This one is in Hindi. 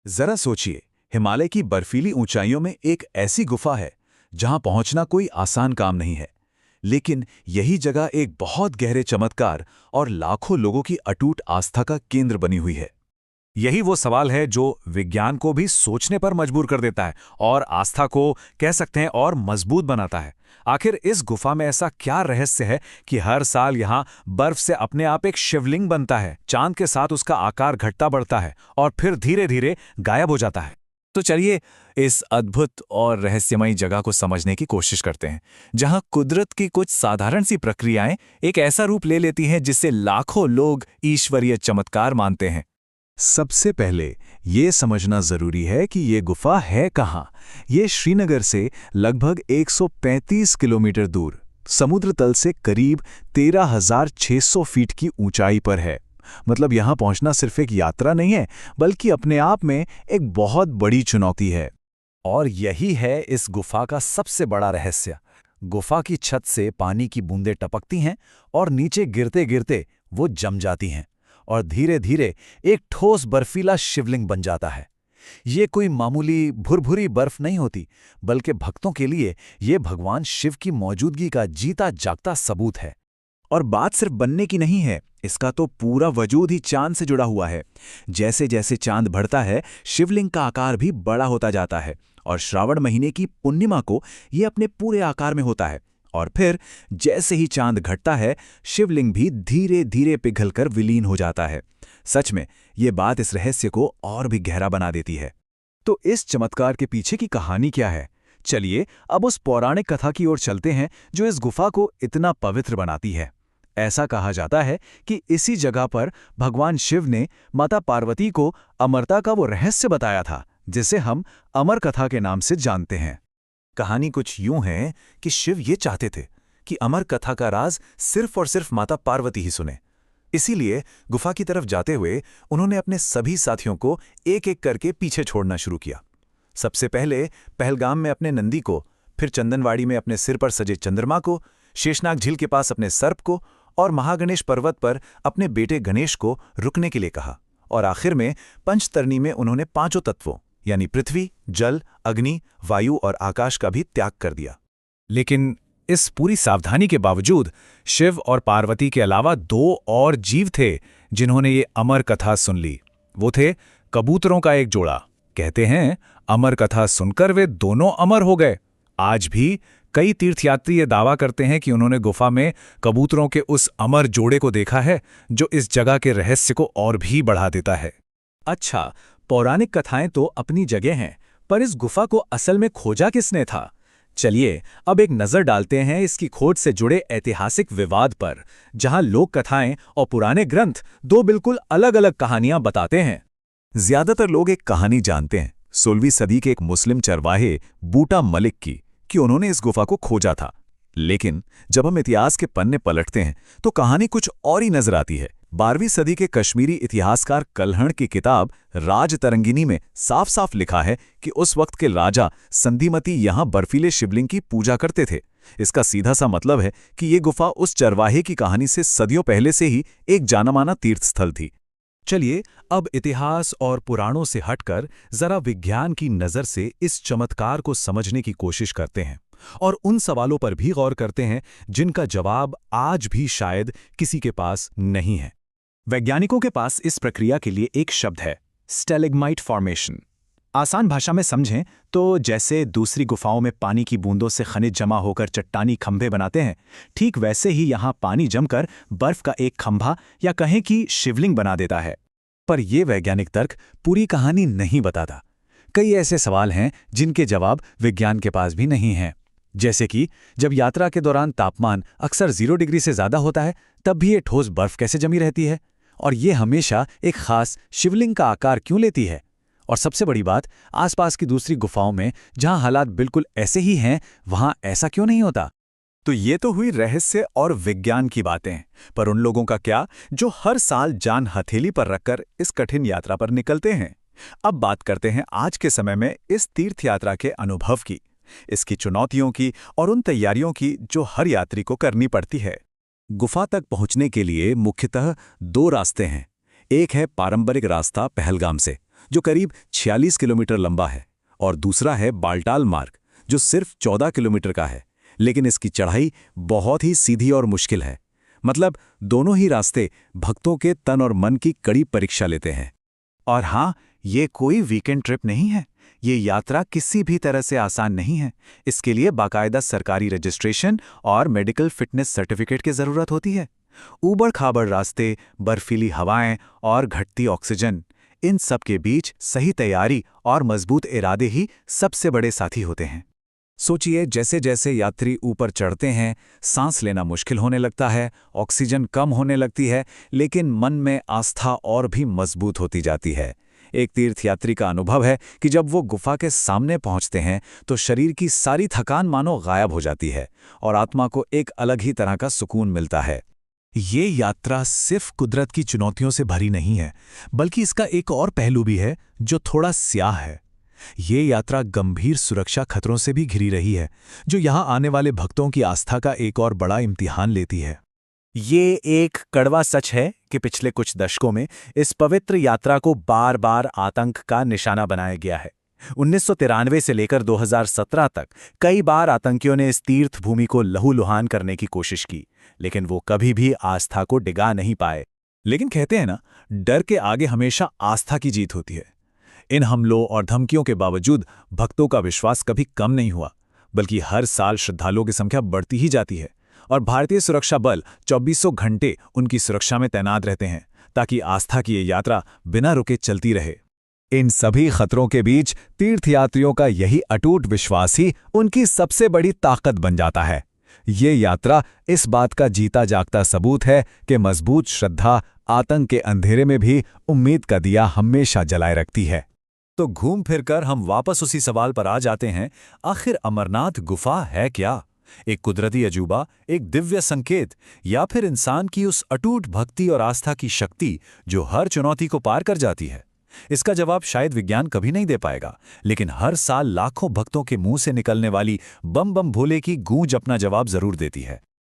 जरा सोचिए, हिमालय की बर्फीली ऊंचाइयों में एक ऐसी गुफा है जहां पहुंचना कोई आसान काम नहीं है। लेकिन यही जगह एक बहुत गहरे चमत्कार और लाखों लोगों की अटूट आस्था का केंद्र बनी हुई है। यही वो सवाल है जो विज्ञान को भी सोचने पर मजबूर कर देता है और आस्था को कह सकते हैं और मजबूत बनाता है। आखिर इस गुफा में ऐसा क्या रहस्य है कि हर साल यहाँ बर्फ से अपने आप एक शिवलिंग बनता है, चांद के साथ उसका आकार घटता बढ़ता है और फिर धीरे धीरे गायब हो जाता है। तो चलिए इस अद्भुत और रहस्यमयी जगह को समझने की कोशिश करते हैं, जहां कुदरत की कुछ साधारण सी प्रक्रियाएं एक ऐसा रूप ले लेती हैं जिससे लाखों लोग ईश्वरीय चमत्कार मानते हैं। सबसे पहले ये समझना जरूरी है कि ये गुफा है कहाँ। ये श्रीनगर से लगभग 135 किलोमीटर दूर समुद्र तल से करीब 13,600 फीट की ऊंचाई पर है। मतलब यहाँ पहुँचना सिर्फ एक यात्रा नहीं है, बल्कि अपने आप में एक बहुत बड़ी चुनौती है। और यही है इस गुफा का सबसे बड़ा रहस्य। गुफा की छत से पानी की बूंदें टपकती हैं और नीचे गिरते गिरते वो जम जाती हैं और धीरे धीरे एक ठोस बर्फीला शिवलिंग बन जाता है। ये कोई मामूली भुरभुरी बर्फ नहीं होती, बल्कि भक्तों के लिए ये भगवान शिव की मौजूदगी का जीता जागता सबूत है। और बात सिर्फ बनने की नहीं है, इसका तो पूरा वजूद ही चांद से जुड़ा हुआ है। जैसे जैसे चांद बढ़ता है, शिवलिंग का आकार भी बड़ा होता जाता है और श्रावण महीने की पूर्णिमा को ये अपने पूरे आकार में होता है। और फिर जैसे ही चांद घटता है, शिवलिंग भी धीरे धीरे पिघलकर विलीन हो जाता है। सच में ये बात इस रहस्य को और भी गहरा बना देती है। तो इस चमत्कार के पीछे की कहानी क्या है? चलिए अब उस पौराणिक कथा की ओर चलते हैं जो इस गुफा को इतना पवित्र बनाती है। ऐसा कहा जाता है कि इसी जगह पर भगवान शिव ने माता पार्वती को अमरता का वो रहस्य बताया था, जिसे हम अमर कथा के नाम से जानते हैं। कहानी कुछ यूं है कि शिव ये चाहते थे कि अमर कथा का राज सिर्फ और सिर्फ माता पार्वती ही सुने। इसीलिए गुफा की तरफ जाते हुए उन्होंने अपने सभी साथियों को एक एक करके पीछे छोड़ना शुरू किया। सबसे पहले पहलगाम में अपने नंदी को, फिर चंदनवाड़ी में अपने सिर पर सजे चंद्रमा को, शेषनाग झील के पास अपने सर्प को और महागणेश पर्वत पर अपने बेटे गणेश को रुकने के लिए कहा। और आखिर में पंचतरणी में उन्होंने पांचों तत्वों यानी पृथ्वी, जल, अग्नि, वायु और आकाश का भी त्याग कर दिया। लेकिन इस पूरी सावधानी के बावजूद शिव और पार्वती के अलावा दो और जीव थे जिन्होंने ये अमर कथा सुन ली। वो थे कबूतरों का एक जोड़ा। कहते हैं अमर कथा सुनकर वे दोनों अमर हो गए। आज भी कई तीर्थयात्री ये दावा करते हैं कि उन्होंने गुफा में कबूतरों के उस अमर जोड़े को देखा है, जो इस जगह के रहस्य को और भी बढ़ा देता है। अच्छा, पौराणिक कथाएं तो अपनी जगह हैं, पर इस गुफा को असल में खोजा किसने था? चलिए अब एक नजर डालते हैं इसकी खोज से जुड़े ऐतिहासिक विवाद पर, जहां लोक कथाएं और पुराने ग्रंथ दो बिल्कुल अलग अलग कहानियां बताते हैं। ज्यादातर लोग एक कहानी जानते हैं 16वीं सदी के एक मुस्लिम चरवाहे बूटा मलिक की, कि उन्होंने इस गुफा को खोजा था। लेकिन जब हम इतिहास के पन्ने पलटते हैं तो कहानी कुछ और ही नजर आती है। 12वीं सदी के कश्मीरी इतिहासकार कल्हण की किताब राजतरंगिनी में साफ साफ लिखा है कि उस वक्त के राजा संधिमती यहां बर्फीले शिवलिंग की पूजा करते थे। इसका सीधा सा मतलब है कि ये गुफा उस चरवाहे की कहानी से सदियों पहले से ही एक जाना-माना तीर्थस्थल थी। चलिए अब इतिहास और पुराणों से हटकर जरा विज्ञान की नजर से इस चमत्कार को समझने की कोशिश करते हैं और उन सवालों पर भी गौर करते हैं जिनका जवाब आज भी शायद किसी के पास नहीं है। वैज्ञानिकों के पास इस प्रक्रिया के लिए एक शब्द है, स्टैलेग्माइट फॉर्मेशन। आसान भाषा में समझें तो जैसे दूसरी गुफाओं में पानी की बूंदों से खनिज जमा होकर चट्टानी खंभे बनाते हैं, ठीक वैसे ही यहाँ पानी जमकर बर्फ का एक खंभा या कहें कि शिवलिंग बना देता है। पर यह वैज्ञानिक तर्क पूरी कहानी नहीं बताता। कई ऐसे सवाल हैं जिनके जवाब विज्ञान के पास भी नहीं हैं। जैसे कि जब यात्रा के दौरान तापमान अक्सर 0 डिग्री से ज्यादा होता है, तब भी ये ठोस बर्फ कैसे जमी रहती है? और ये हमेशा एक खास शिवलिंग का आकार क्यों लेती है? और सबसे बड़ी बात, आसपास की दूसरी गुफाओं में जहां हालात बिल्कुल ऐसे ही हैं, वहां ऐसा क्यों नहीं होता? तो ये तो हुई रहस्य और विज्ञान की बातें, पर उन लोगों का क्या जो हर साल जान हथेली पर रखकर इस कठिन यात्रा पर निकलते हैं? अब बात करते हैं आज के समय में इस तीर्थ यात्रा के अनुभव की, इसकी चुनौतियों की और उन तैयारियों की जो हर यात्री को करनी पड़ती है। गुफा तक पहुंचने के लिए मुख्यतः 2 रास्ते हैं। एक है पारंपरिक रास्ता पहलगाम से, जो करीब 46 किलोमीटर लंबा है, और दूसरा है बाल्टाल मार्ग, जो सिर्फ 14 किलोमीटर का है, लेकिन इसकी चढ़ाई बहुत ही सीधी और मुश्किल है। मतलब दोनों ही रास्ते भक्तों के तन और मन की कड़ी परीक्षा लेते हैं। और हाँ, ये कोई वीकेंड ट्रिप नहीं है। ये यात्रा किसी भी तरह से आसान नहीं है। इसके लिए बाकायदा सरकारी रजिस्ट्रेशन और मेडिकल फिटनेस सर्टिफिकेट की ज़रूरत होती है। ऊबड़-खाबड़ रास्ते, बर्फीली हवाएं और घटती ऑक्सीजन, इन सब के बीच सही तैयारी और मजबूत इरादे ही सबसे बड़े साथी होते हैं। सोचिए, जैसे जैसे यात्री ऊपर चढ़ते हैं, सांस लेना मुश्किल होने लगता है, ऑक्सीजन कम होने लगती है, लेकिन मन में आस्था और भी मजबूत होती जाती है। एक तीर्थयात्री का अनुभव है कि जब वो गुफा के सामने पहुंचते हैं तो शरीर की सारी थकान मानो गायब हो जाती है और आत्मा को एक अलग ही तरह का सुकून मिलता है। ये यात्रा सिर्फ कुदरत की चुनौतियों से भरी नहीं है, बल्कि इसका एक और पहलू भी है जो थोड़ा स्याह है। ये यात्रा गंभीर सुरक्षा खतरों से भी घिरी रही है, जो यहाँ आने वाले भक्तों की आस्था का एक और बड़ा इम्तिहान लेती है। ये एक कड़वा सच है कि पिछले कुछ दशकों में इस पवित्र यात्रा को बार बार आतंक का निशाना बनाया गया है। 1993 से लेकर 2017 तक कई बार आतंकियों ने इस तीर्थ भूमि को लहूलुहान करने की कोशिश की, लेकिन वो कभी भी आस्था को डिगा नहीं पाए। लेकिन कहते हैं ना, डर के आगे हमेशा आस्था की जीत होती है। इन हमलों और धमकियों के बावजूद भक्तों का विश्वास कभी कम नहीं हुआ, बल्कि हर साल श्रद्धालुओं की संख्या बढ़ती ही जाती है और भारतीय सुरक्षा बल 24 घंटे उनकी सुरक्षा में तैनात रहते हैं ताकि आस्था की ये यात्रा बिना रुके चलती रहे। इन सभी खतरों के बीच तीर्थयात्रियों का यही अटूट विश्वास ही उनकी सबसे बड़ी ताकत बन जाता है। ये यात्रा इस बात का जीता जागता सबूत है कि मजबूत श्रद्धा आतंक के अंधेरे में भी उम्मीद का दिया हमेशा जलाए रखती है। तो घूम फिरकर हम वापस उसी सवाल पर आ जाते हैं, आखिर अमरनाथ गुफा है क्या? एक कुदरती अजूबा, एक दिव्य संकेत, या फिर इंसान की उस अटूट भक्ति और आस्था की शक्ति जो हर चुनौती को पार कर जाती है? इसका जवाब शायद विज्ञान कभी नहीं दे पाएगा, लेकिन हर साल लाखों भक्तों के मुंह से निकलने वाली बम बम भोले की गूंज अपना जवाब जरूर देती है।